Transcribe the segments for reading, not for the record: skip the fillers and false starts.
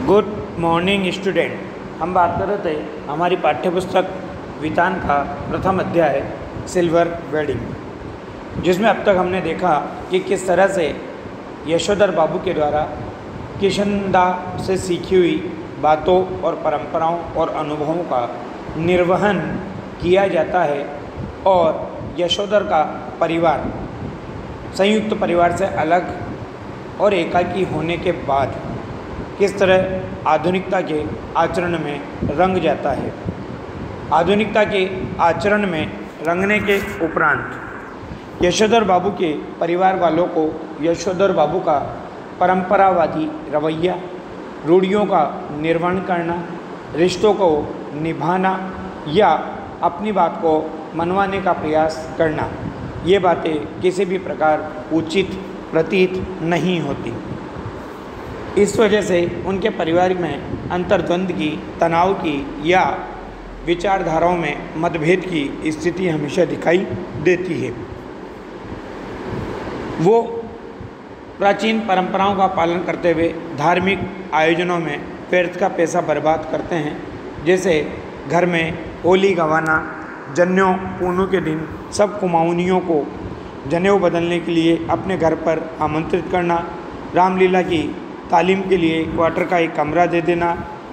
Good morning student. हम बात कर रहे थे हमारी पाठ्यपुस्तक वितान का प्रथम अध्याय सिल्वर वेडिंग, जिसमें अब तक हमने देखा कि किस तरह से यशोधर बाबू के द्वारा किशनदा से सीखी हुई बातों और परंपराओं और अनुभवों का निर्वहन किया जाता है और यशोधर का परिवार संयुक्त परिवार से अलग और एकाकी होने के बाद किस तरह आधुनिकता के आचरण में रंग जाता है। आधुनिकता के आचरण में रंगने के उपरांत यशोधर बाबू के परिवार वालों को यशोधर बाबू का परंपरावादी रवैया, रूढ़ियों का निर्वहन करना, रिश्तों को निभाना या अपनी बात को मनवाने का प्रयास करना, ये बातें किसी भी प्रकार उचित प्रतीत नहीं होती। इस वजह से उनके परिवार में अंतर्द्वंद की, तनाव की या विचारधाराओं में मतभेद की स्थिति हमेशा दिखाई देती है। वो प्राचीन परंपराओं का पालन करते हुए धार्मिक आयोजनों में व्यर्थ का पैसा बर्बाद करते हैं, जैसे घर में होली गंवाना, जनेऊ पूनों के दिन सब कुमाऊनियों को जनेऊ बदलने के लिए अपने घर पर आमंत्रित करना, रामलीला की तालीम के लिए क्वार्टर का एक कमरा दे देना,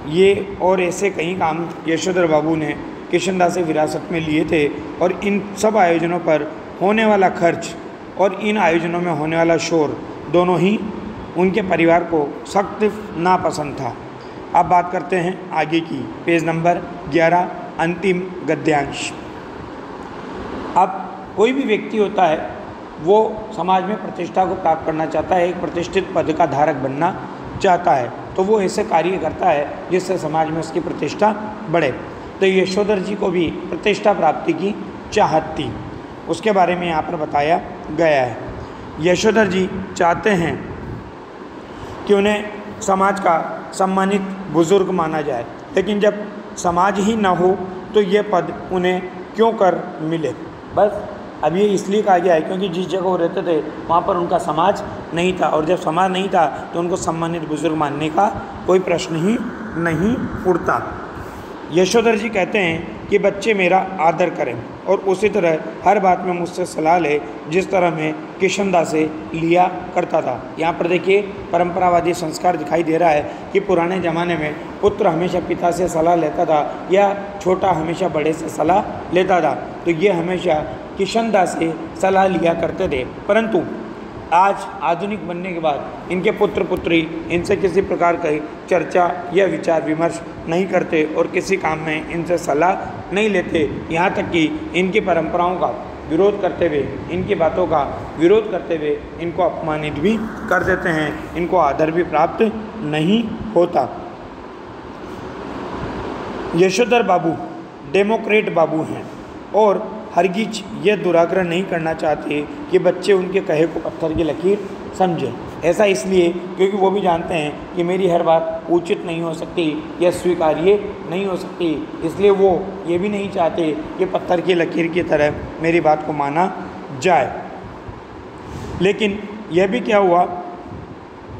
ये और ऐसे कई काम यशोधर बाबू ने किशनदा से विरासत में लिए थे। और इन सब आयोजनों पर होने वाला खर्च और इन आयोजनों में होने वाला शोर दोनों ही उनके परिवार को सख्त नापसंद था। अब बात करते हैं आगे की, पेज नंबर 11, अंतिम गद्यांश। अब कोई भी व्यक्ति होता है वो समाज में प्रतिष्ठा को प्राप्त करना चाहता है, एक प्रतिष्ठित पद का धारक बनना चाहता है, तो वो ऐसे कार्य करता है जिससे समाज में उसकी प्रतिष्ठा बढ़े। तो यशोधर जी को भी प्रतिष्ठा प्राप्ति की चाहत थी, उसके बारे में यहाँ पर बताया गया है। यशोधर जी चाहते हैं कि उन्हें समाज का सम्मानित बुजुर्ग माना जाए, लेकिन जब समाज ही न हो तो ये पद उन्हें क्यों कर मिले। बस अब ये इसलिए कहा गया है क्योंकि जिस जगह वो रहते थे वहाँ पर उनका समाज नहीं था, और जब समाज नहीं था तो उनको सम्मानित बुजुर्ग मानने का कोई प्रश्न ही नहीं उठता। यशोधर जी कहते हैं कि बच्चे मेरा आदर करें और उसी तरह हर बात में मुझसे सलाह ले जिस तरह मैं किशनदा से लिया करता था। यहाँ पर देखिए परंपरावादी संस्कार दिखाई दे रहा है कि पुराने ज़माने में पुत्र हमेशा पिता से सलाह लेता था या छोटा हमेशा बड़े से सलाह लेता था, तो ये हमेशा किशनदा से सलाह लिया करते थे। परंतु आज आधुनिक बनने के बाद इनके पुत्र पुत्री इनसे किसी प्रकार की चर्चा या विचार विमर्श नहीं करते और किसी काम में इनसे सलाह नहीं लेते। यहाँ तक कि इनकी परंपराओं का विरोध करते हुए, इनकी बातों का विरोध करते हुए इनको अपमानित भी कर देते हैं, इनको आदर भी प्राप्त नहीं होता। यशोधर बाबू डेमोक्रेट बाबू हैं और हरगिज ये दुराग्रह नहीं करना चाहते कि बच्चे उनके कहे को पत्थर की लकीर समझें। ऐसा इसलिए क्योंकि वो भी जानते हैं कि मेरी हर बात उचित नहीं हो सकती या स्वीकार्य नहीं हो सकती, इसलिए वो ये भी नहीं चाहते कि पत्थर की लकीर की तरह मेरी बात को माना जाए। लेकिन यह भी क्या हुआ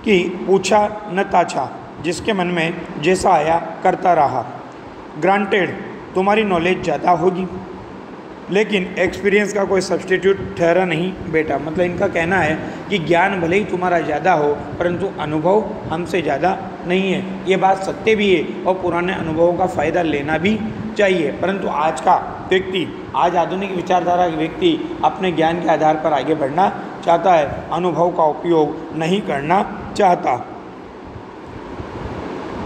कि पूछा न ताछा, जिसके मन में जैसा आया करता रहा। ग्रांटेड तुम्हारी नॉलेज ज़्यादा होगी लेकिन एक्सपीरियंस का कोई सब्स्टिट्यूट ठहरा नहीं बेटा। मतलब इनका कहना है कि ज्ञान भले ही तुम्हारा ज़्यादा हो परंतु अनुभव हमसे ज़्यादा नहीं है। ये बात सत्य भी है और पुराने अनुभवों का फ़ायदा लेना भी चाहिए, परंतु आज का व्यक्ति, आज आधुनिक विचारधारा के व्यक्ति अपने ज्ञान के आधार पर आगे बढ़ना चाहता है, अनुभव का उपयोग नहीं करना चाहता।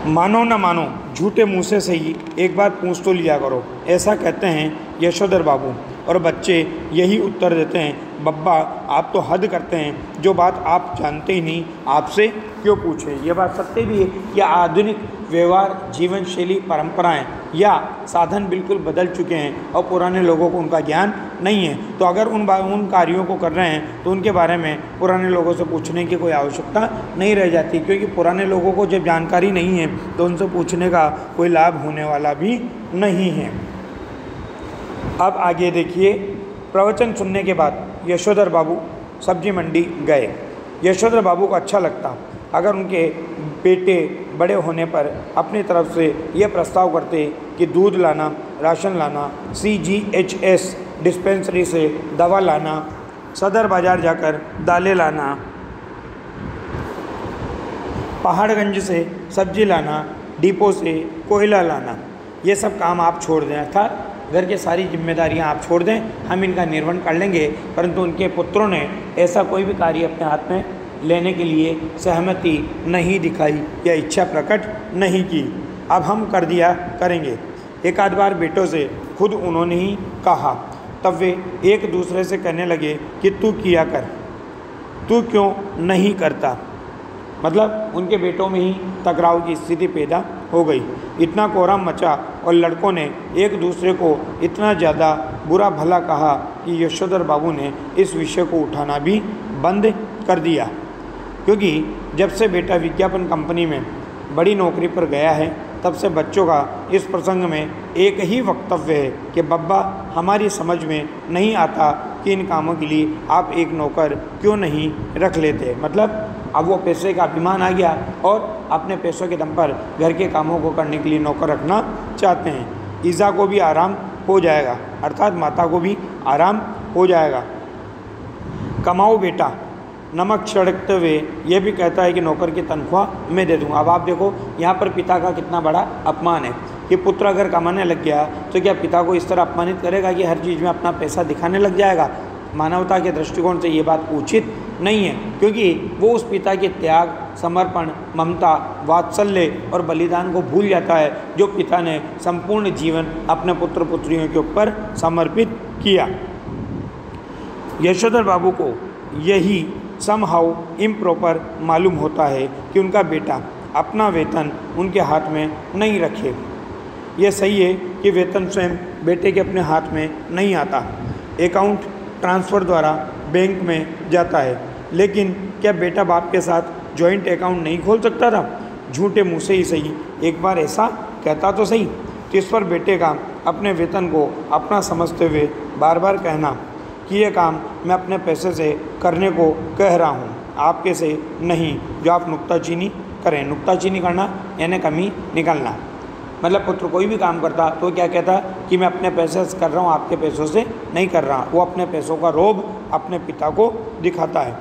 मानो न मानो झूठे मुँह से सही एक बार पूछ तो लिया करो, ऐसा कहते हैं यशोधर बाबू। और बच्चे यही उत्तर देते हैं, बब्बा आप तो हद करते हैं, जो बात आप जानते ही नहीं आपसे क्यों पूछें। यह बात सत्य भी है कि आधुनिक व्यवहार, जीवन शैली, परंपराएं या साधन बिल्कुल बदल चुके हैं और पुराने लोगों को उनका ज्ञान नहीं है। तो अगर उन कार्यों को कर रहे हैं तो उनके बारे में पुराने लोगों से पूछने की कोई आवश्यकता नहीं रह जाती, क्योंकि पुराने लोगों को जब जानकारी नहीं है तो उनसे पूछने का कोई लाभ होने वाला भी नहीं है। अब आगे देखिए, प्रवचन सुनने के बाद यशोधर बाबू सब्जी मंडी गए। यशोधर बाबू को अच्छा लगता अगर उनके बेटे बड़े होने पर अपनी तरफ से ये प्रस्ताव करते कि दूध लाना, राशन लाना, CGHS डिस्पेंसरी से दवा लाना, सदर बाज़ार जाकर दालें लाना, पहाड़गंज से सब्जी लाना, डिपो से कोयला लाना, ये सब काम आप छोड़ दें, अर्थात घर की सारी जिम्मेदारियां आप छोड़ दें, हम इनका निर्वहन कर लेंगे। परंतु उनके पुत्रों ने ऐसा कोई भी कार्य अपने हाथ में लेने के लिए सहमति नहीं दिखाई या इच्छा प्रकट नहीं की। अब हम कर दिया करेंगे। एक आध बार बेटों से खुद उन्होंने ही कहा, तब वे एक दूसरे से कहने लगे कि तू किया कर, तू क्यों नहीं करता। मतलब उनके बेटों में ही टकराव की स्थिति पैदा हो गई। इतना कोहराम मचा और लड़कों ने एक दूसरे को इतना ज़्यादा बुरा भला कहा कि यशोधर बाबू ने इस विषय को उठाना भी बंद कर दिया, क्योंकि जब से बेटा विज्ञापन कंपनी में बड़ी नौकरी पर गया है तब से बच्चों का इस प्रसंग में एक ही वक्तव्य है कि बब्बा, हमारी समझ में नहीं आता कि इन कामों के लिए आप एक नौकर क्यों नहीं रख लेते। मतलब अब वो पैसे का अभिमान आ गया और अपने पैसों के दम पर घर के कामों को करने के लिए नौकर रखना चाहते हैं। ईज़ा को भी आराम हो जाएगा, अर्थात माता को भी आराम हो जाएगा। कमाओ बेटा, नमक छिड़कते हुए ये भी कहता है कि नौकर की तनख्वाह मैं दे दूँगा। अब आप देखो यहाँ पर पिता का कितना बड़ा अपमान है कि पुत्र अगर कमाने लग गया तो क्या पिता को इस तरह अपमानित करेगा कि हर चीज़ में अपना पैसा दिखाने लग जाएगा। मानवता के दृष्टिकोण से ये बात उचित नहीं है, क्योंकि वो उस पिता के त्याग, समर्पण, ममता, वात्सल्य और बलिदान को भूल जाता है जो पिता ने संपूर्ण जीवन अपने पुत्र पुत्रियों के ऊपर समर्पित किया। यशोधर बाबू को यही समहाउ इम्प्रॉपर मालूम होता है कि उनका बेटा अपना वेतन उनके हाथ में नहीं रखे। यह सही है कि वेतन स्वयं बेटे के अपने हाथ में नहीं आता, अकाउंट ट्रांसफ़र द्वारा बैंक में जाता है। लेकिन क्या बेटा बाप के साथ जॉइंट अकाउंट नहीं खोल सकता था? झूठे मुँह से ही सही, एक बार ऐसा कहता तो सही। तो इस पर बेटे का अपने वेतन को अपना समझते हुए बार बार कहना कि ये काम मैं अपने पैसे से करने को कह रहा हूँ, आपके से नहीं जो आप नुक्ताचीनी करें। नुक्ताचीनी करना यानी कमी निकालना। मतलब पुत्र कोई भी काम करता तो क्या कहता कि मैं अपने पैसे से कर रहा हूँ, आपके पैसों से नहीं कर रहा। वो अपने पैसों का रोब अपने पिता को दिखाता है।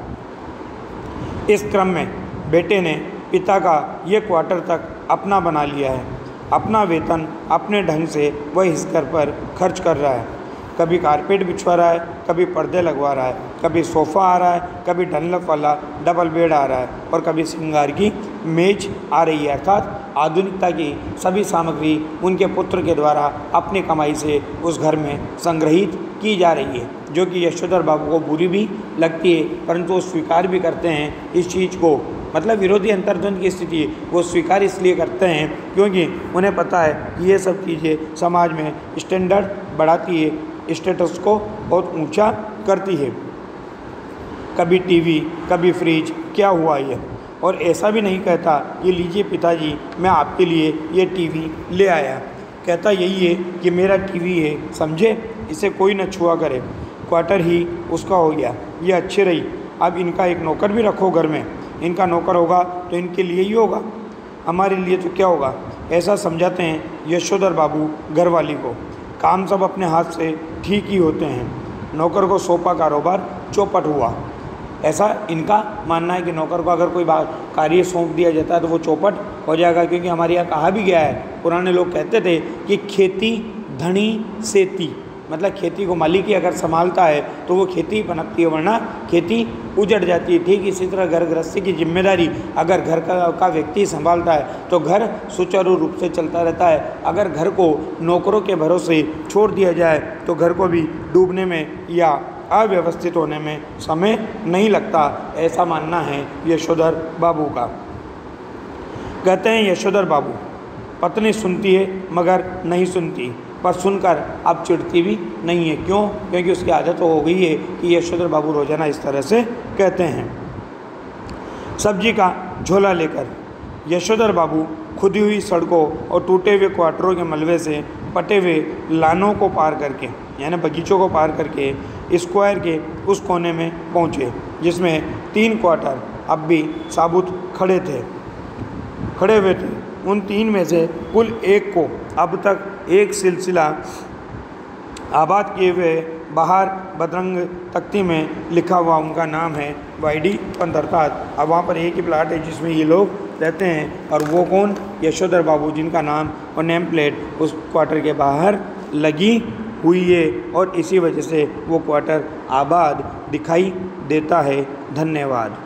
इस क्रम में बेटे ने पिता का ये क्वार्टर तक अपना बना लिया है। अपना वेतन अपने ढंग से वह इस घर पर खर्च कर रहा है। कभी कारपेट बिछवा रहा है, कभी पर्दे लगवा रहा है, कभी सोफ़ा आ रहा है, कभी डनलप वाला डबल बेड आ रहा है और कभी श्रृंगार की मेज आ रही है। अर्थात आधुनिकता की सभी सामग्री उनके पुत्र के द्वारा अपनी कमाई से उस घर में संग्रहित की जा रही है, जो कि यशोधर बाबू को बुरी भी लगती है, परंतु वो स्वीकार भी करते हैं इस चीज़ को। मतलब विरोधी अंतर्द्वंद की स्थिति वो स्वीकार इसलिए करते हैं क्योंकि उन्हें पता है कि ये सब चीज़ें समाज में स्टैंडर्ड बढ़ाती है, स्टेटस को बहुत ऊंचा करती है। कभी टीवी, कभी फ्रिज, क्या हुआ ये? और ऐसा भी नहीं कहता कि लीजिए पिताजी मैं आपके लिए ये टीवी ले आया। कहता यही है कि मेरा टीवी है, समझे, इसे कोई न छुआ करे। क्वार्टर ही उसका हो गया, ये अच्छी रही। अब इनका एक नौकर भी रखो घर में, इनका नौकर होगा तो इनके लिए ही होगा, हमारे लिए तो क्या होगा। ऐसा समझाते हैं यशोधर बाबू घरवाली को। काम सब अपने हाथ से ठीक ही होते हैं। नौकर को सौंपा कारोबार चौपट हुआ, ऐसा इनका मानना है कि नौकर को अगर कोई बात कार्य सौंप दिया जाता है तो वो चौपट हो जाएगा। क्योंकि हमारे यहाँ कहा भी गया है, पुराने लोग कहते थे कि खेती धनी सेती, मतलब खेती को मालिक ही अगर संभालता है तो वो खेती पनपती है, वरना खेती उजड़ जाती है। ठीक इसी तरह घर गृहस्थी की जिम्मेदारी अगर घर का व्यक्ति संभालता है तो घर सुचारू रूप से चलता रहता है। अगर घर को नौकरों के भरोसे छोड़ दिया जाए तो घर को भी डूबने में या अव्यवस्थित होने में समय नहीं लगता, ऐसा मानना है यशोधर बाबू का। कहते हैं यशोधर बाबू पत्नी सुनती है मगर नहीं सुनती, पर सुनकर अब चिढ़ती भी नहीं है। क्यों? क्योंकि उसकी आदत हो गई है कि यशोधर बाबू रोजाना इस तरह से कहते हैं। सब्जी का झोला लेकर यशोधर बाबू खुदी हुई सड़कों और टूटे हुए क्वार्टरों के मलबे से पटे हुए लानों को पार करके, यानी बगीचों को पार करके स्क्वायर के उस कोने में पहुँचे जिसमें 3 क्वार्टर अब भी साबुत खड़े हुए थे। उन 3 में से कुल 1 को अब तक एक सिलसिला आबाद किए हुए बाहर बदरंग तख्ती में लिखा हुआ उनका नाम है YD पंत। अर्थात अब वहाँ पर एक ही प्लाट है जिसमें ये लोग रहते हैं। और वो कौन? यशोधर बाबू, जिनका नाम और नेम प्लेट उस क्वार्टर के बाहर लगी हुई है और इसी वजह से वो क्वार्टर आबाद दिखाई देता है। धन्यवाद।